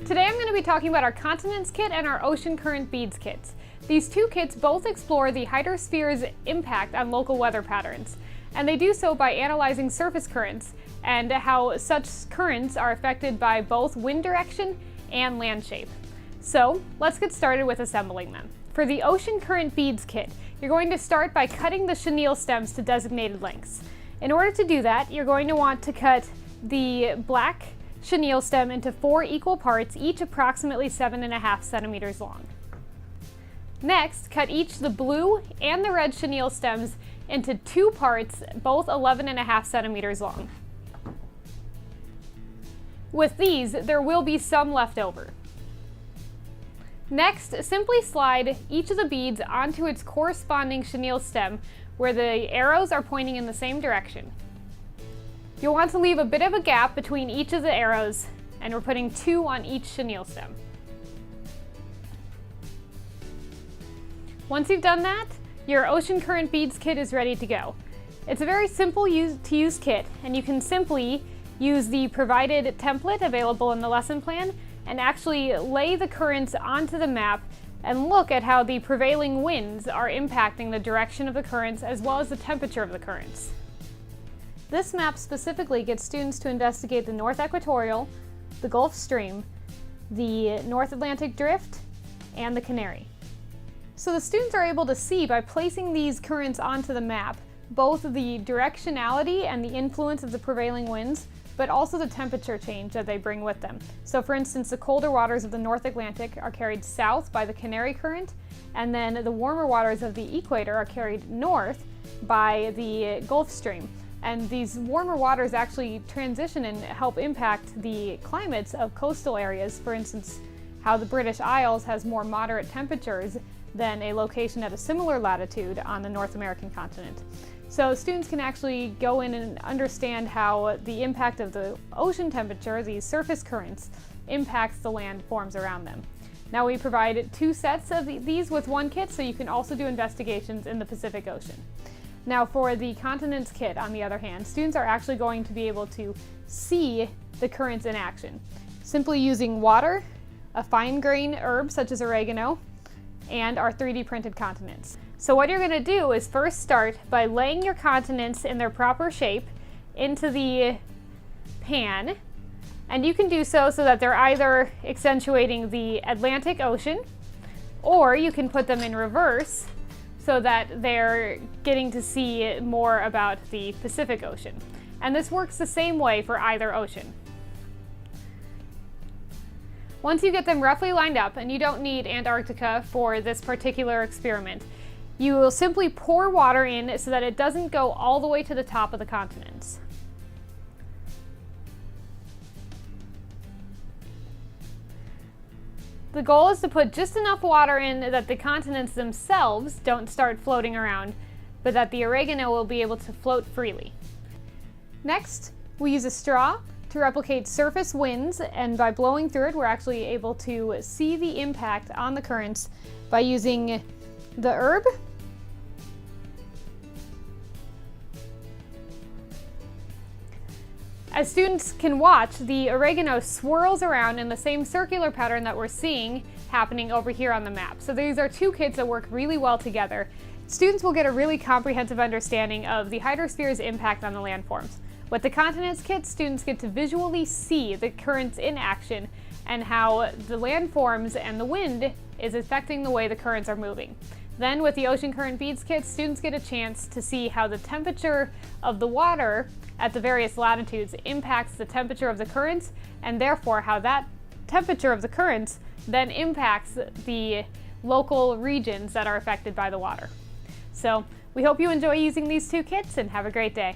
Today I'm going to be talking about our continents kit and our ocean current beads kits. These two kits both explore the hydrosphere's impact on local weather patterns, and they do so by analyzing surface currents and how such currents are affected by both wind direction and land shape. So let's get started with assembling them. For the ocean current beads kit, you're going to start by cutting the chenille stems to designated lengths. In order to do that, you're going to want to cut the black chenille stem into 4 equal parts, each approximately 7.5 centimeters long. Next, cut each the blue and the red chenille stems into 2 parts, both 11.5 centimeters long. With these, there will be some left over. Next, simply slide each of the beads onto its corresponding chenille stem where the arrows are pointing in the same direction. You'll want to leave a bit of a gap between each of the arrows, and we're putting 2 on each chenille stem. Once you've done that, your ocean current beads kit is ready to go. It's a very simple to use kit, and you can simply use the provided template available in the lesson plan and actually lay the currents onto the map and look at how the prevailing winds are impacting the direction of the currents as well as the temperature of the currents. This map specifically gets students to investigate the North Equatorial, the Gulf Stream, the North Atlantic Drift, and the Canary. So the students are able to see by placing these currents onto the map both the directionality and the influence of the prevailing winds, but also the temperature change that they bring with them. So for instance, the colder waters of the North Atlantic are carried south by the Canary Current, and then the warmer waters of the equator are carried north by the Gulf Stream. And these warmer waters actually transition and help impact the climates of coastal areas. For instance, how the British Isles has more moderate temperatures than a location at a similar latitude on the North American continent. So students can actually go in and understand how the impact of the ocean temperature, these surface currents, impacts the landforms around them. Now we provide 2 sets of these with 1 kit, so you can also do investigations in the Pacific Ocean. Now for the continents kit, on the other hand, students are actually going to be able to see the currents in action, simply using water, a fine grain herb such as oregano, and our 3D printed continents. So what you're going to do is first start by laying your continents in their proper shape into the pan, and you can do so that they're either accentuating the Atlantic Ocean, or you can put them in reverse so that they're getting to see more about the Pacific Ocean. And this works the same way for either ocean. Once you get them roughly lined up, and you don't need Antarctica for this particular experiment, you will simply pour water in so that it doesn't go all the way to the top of the continents. The goal is to put just enough water in that the continents themselves don't start floating around, but that the oregano will be able to float freely. Next, we use a straw to replicate surface winds, and by blowing through it, we're actually able to see the impact on the currents by using the herb, as students can watch, the oregano swirls around in the same circular pattern that we're seeing happening over here on the map. So these are 2 kits that work really well together. Students will get a really comprehensive understanding of the hydrosphere's impact on the landforms. With the continents kit, students get to visually see the currents in action and how the landforms and the wind is affecting the way the currents are moving. Then with the ocean current beads kit, students get a chance to see how the temperature of the water at the various latitudes impacts the temperature of the currents, and therefore how that temperature of the currents then impacts the local regions that are affected by the water. So we hope you enjoy using these 2 kits, and have a great day.